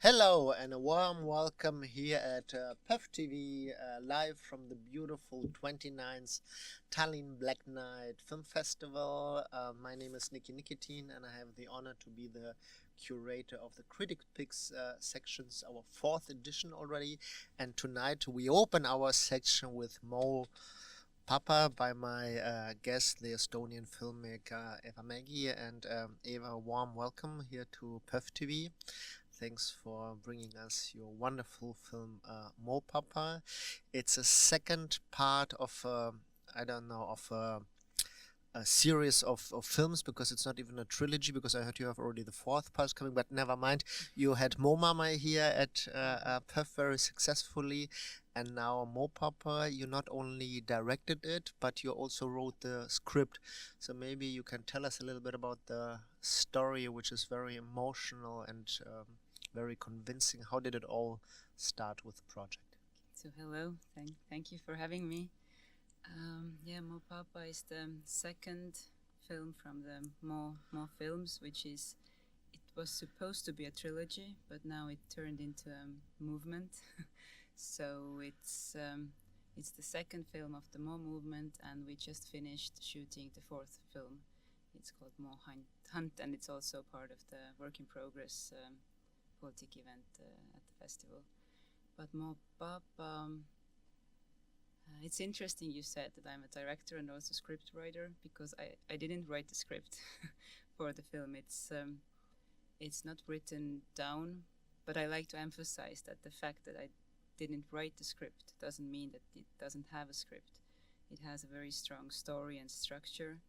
Hello and a warm welcome here at PÖFF TV, live from the beautiful 29th Tallinn Black Night Film Festival. My name is Nikolaj Nikitin and I have the honor to be the curator of the Critic Picks sections, our fourth edition already. And tonight we open our section with Mo Papa by my guest, the Estonian filmmaker Eeva Mägi. And Eeva, warm welcome here to PÖFF TV. Thanks for bringing us your wonderful film, Mo Papa. It's a second part of, a series of films, because it's not even a trilogy, because I heard you have already the fourth part coming, but never mind. You had Mo Mama here at PÖFF very successfully, and now Mo Papa, you not only directed it, but you also wrote the script. So maybe you can tell us a little bit about the story, which is very emotional and very convincing. How did it all start with the project? So hello, thank you for having me. Mo Papa is the second film from the Mo films, it was supposed to be a trilogy, but now it turned into a movement. So it's the second film of the Mo movement, and we just finished shooting the fourth film. It's called Mo Hunt, and it's also part of the work in progress politic event at the festival. But Mo Papa, it's interesting you said that I'm a director and also script writer, because I didn't write the script for the film. It's not written down, but I like to emphasize that the fact that I didn't write the script doesn't mean that it doesn't have a script. It has a very strong story and structure,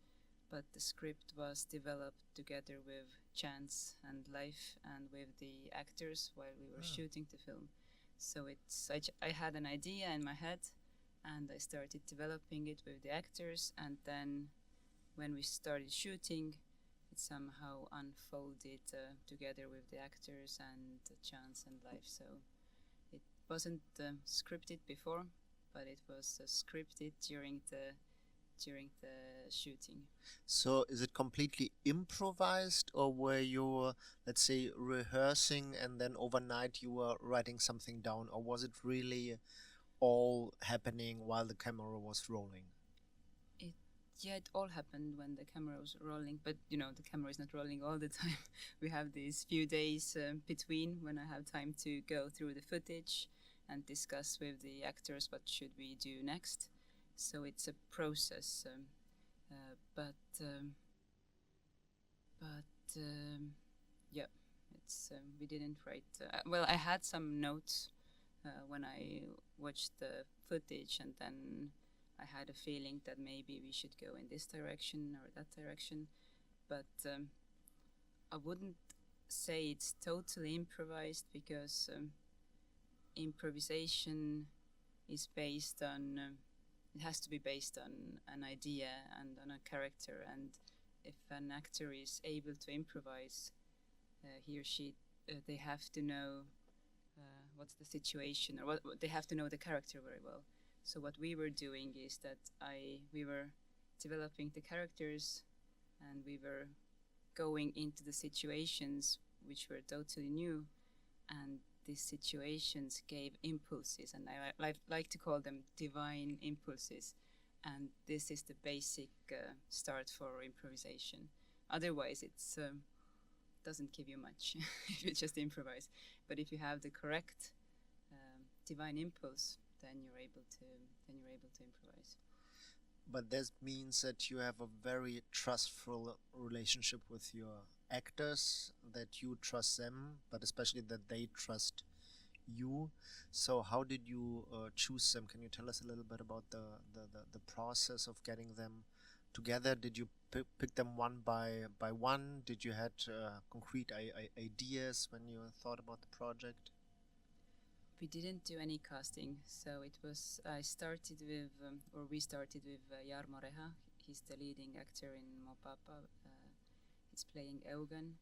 but the script was developed together with Chance and Life and with the actors while we were shooting the film. So I had an idea in my head, and I started developing it with the actors, and then when we started shooting, it somehow unfolded together with the actors and Chance and Life. So it wasn't scripted before, but it was scripted during the shooting. So is it completely improvised, or were you, let's say, rehearsing and then overnight you were writing something down, or was it really all happening while the camera was rolling? It all happened when the camera was rolling, but the camera is not rolling all the time. We have these few days between when I have time to go through the footage and discuss with the actors what should we do next. So it's a process, we didn't write. Well, I had some notes when I watched the footage, and then I had a feeling that maybe we should go in this direction or that direction, but I wouldn't say it's totally improvised, because improvisation is based on. It has to be based on an idea and on a character, and if an actor is able to improvise, he or she, they have to know what's the situation, or what they have to know the character very well. So what we were doing is that we were developing the characters, and we were going into the situations which were totally new, and these situations gave impulses, and I like to call them divine impulses, and this is the basic start for improvisation. Otherwise it's doesn't give you much if you just improvise, but if you have the correct divine impulse, then you're able to improvise. But this means that you have a very trustful relationship with your actors, that you trust them, but especially that they trust you. So how did you choose them? Can you tell us a little bit about the process of getting them together? Did you pick them one by one? Did you had concrete ideas when you thought about the project? We didn't do any casting, so we started with Jarmo Reha. He's the leading actor in Mo Papa. He's playing Eugen.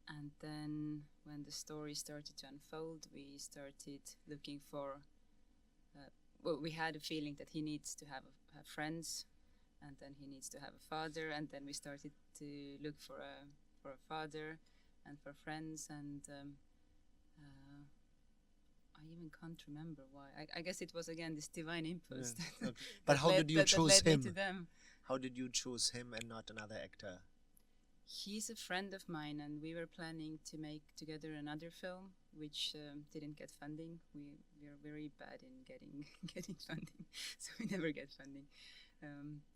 And then when the story started to unfold, we started looking for, we had a feeling that he needs to have friends, and then he needs to have a father, and then we started to look for a father and for friends, and I even can't remember why. I guess it was again this divine impulse. Yeah. Okay. But how did you choose that led him? me to them. How did you choose him and not another actor? He's a friend of mine, and we were planning to make together another film, which didn't get funding. We are very bad in getting getting funding, so we never get funding.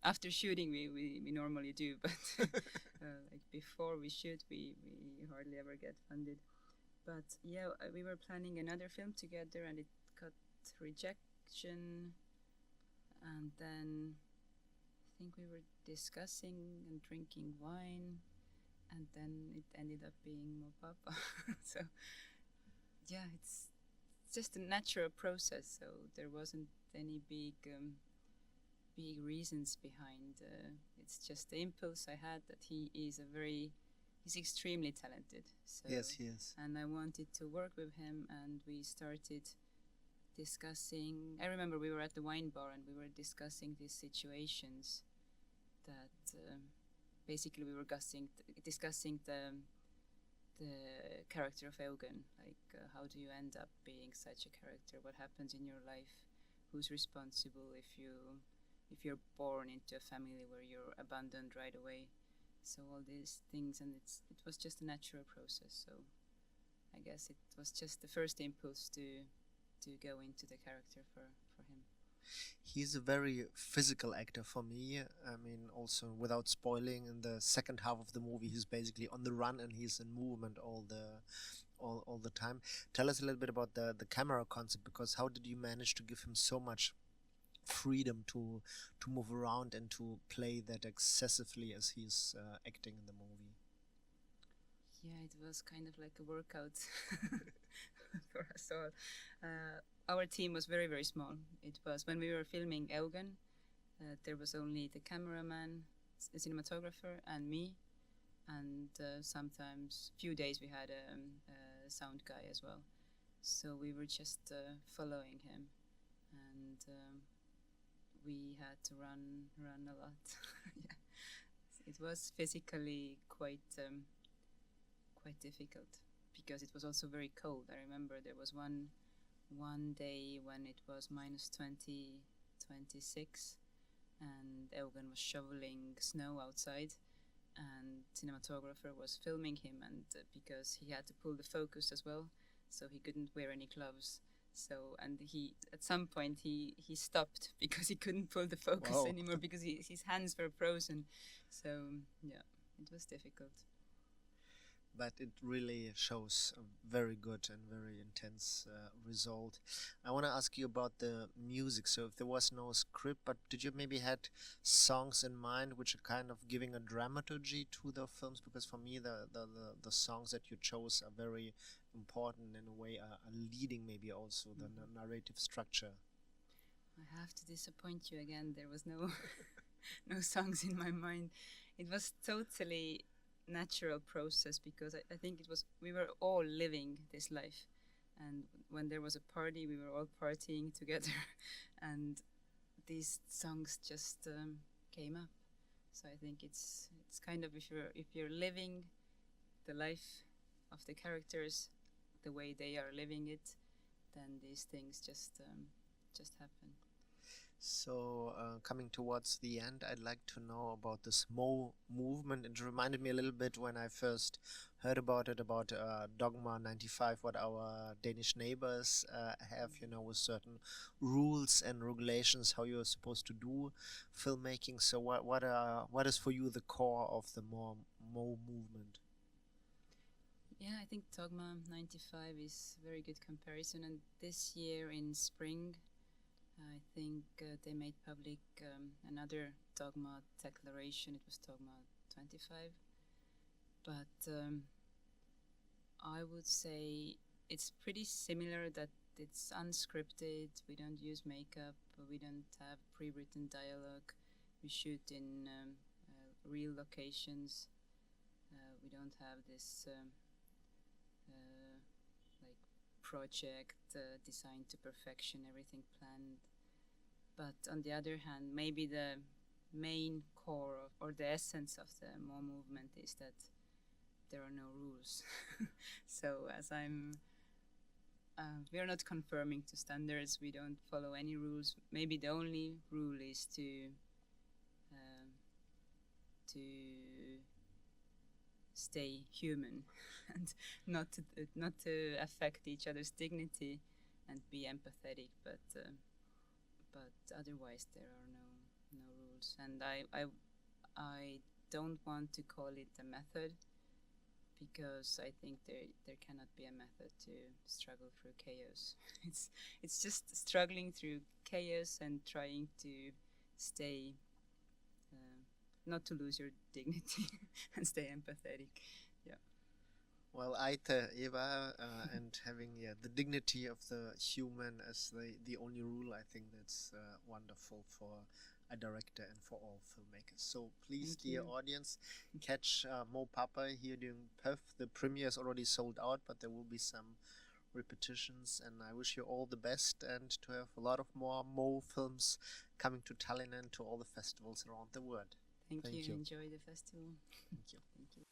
After shooting, we normally do, but like before we shoot, we hardly ever get funded. But yeah, we were planning another film together, and it got rejection. And then I think we were discussing and drinking wine, and then it ended up being Mo Papa. So yeah, it's just a natural process. So there wasn't any big reasons behind. It's just the impulse I had that he's extremely talented. So, Yes, he is. and I wanted to work with him, and we started discussing. I remember we were at the wine bar and we were discussing these situations that basically we were discussing the character of Eugen. Like, how do you end up being such a character? What happens in your life? Who's responsible if you're born into a family where you're abandoned right away? So all these things, and it was just a natural process. So I guess it was just the first impulse to go into the character for him. He's a very physical actor for me. I mean, also without spoiling, in the second half of the movie, he's basically on the run and he's in movement all the time. Tell us a little bit about the camera concept, because how did you manage to give him so much freedom to move around and to play that excessively as he's acting in the movie? Yeah, it was kind of like a workout for us all. Our team was very, very small. It was when we were filming Eugen, there was only the cameraman, the cinematographer, and me. And sometimes, few days, we had a sound guy as well. So we were just following him, and we had to run a lot. Yeah. It was physically quite difficult, because it was also very cold. I remember there was one day when it was minus 26, and Eugen was shoveling snow outside, and cinematographer was filming him, and because he had to pull the focus as well, so he couldn't wear any gloves. So, and he at some point he stopped because he couldn't pull the focus Wow. anymore, because his hands were frozen. So yeah, it was difficult. But it really shows a very good and very intense result. I want to ask you about the music. So if there was no script, but did you maybe had songs in mind which are kind of giving a dramaturgy to the films? Because for me, the songs that you chose are very important in a way, are leading maybe also the narrative structure. I have to disappoint you again. There was no no songs in my mind. It was totally natural process, because I think we were all living this life, and when there was a party, we were all partying together, and these songs just came up. So I think it's kind of, if you're living the life of the characters the way they are living it, then these things just happen. So coming towards the end, I'd like to know about this Mo movement. It reminded me a little bit when I first heard about it, about Dogma 95, what our Danish neighbors have, with certain rules and regulations, how you're supposed to do filmmaking. So what is for you the core of the Mo movement? Yeah, I think Dogma 95 is a very good comparison. And this year in spring, I think they made public another Dogma declaration. It was Dogma 25. But I would say it's pretty similar, that it's unscripted. We don't use makeup. We don't have pre-written dialogue. We shoot in real locations. We don't have this like project designed to perfection, everything planned. But on the other hand, maybe the main core or the essence of the Mo movement is that there are no rules. So as I'm we are not conforming to standards. We don't follow any rules. Maybe the only rule is to stay human and not to affect each other's dignity and be empathetic. But otherwise there are no rules. And I don't want to call it a method, because I think there cannot be a method to struggle through chaos. It's just struggling through chaos and trying to stay, not to lose your dignity and stay empathetic. Yeah. Well, Aite, Eva, and having the dignity of the human as the only rule, I think that's wonderful for a director and for all filmmakers. So please, Thank dear you. audience, catch Mo Papa here doing PÖFF. The premiere is already sold out, but there will be some repetitions, and I wish you all the best and to have a lot of more Mo films coming to Tallinn and to all the festivals around the world. Thank Thank you. you. Enjoy the festival. Thank you. Thank you.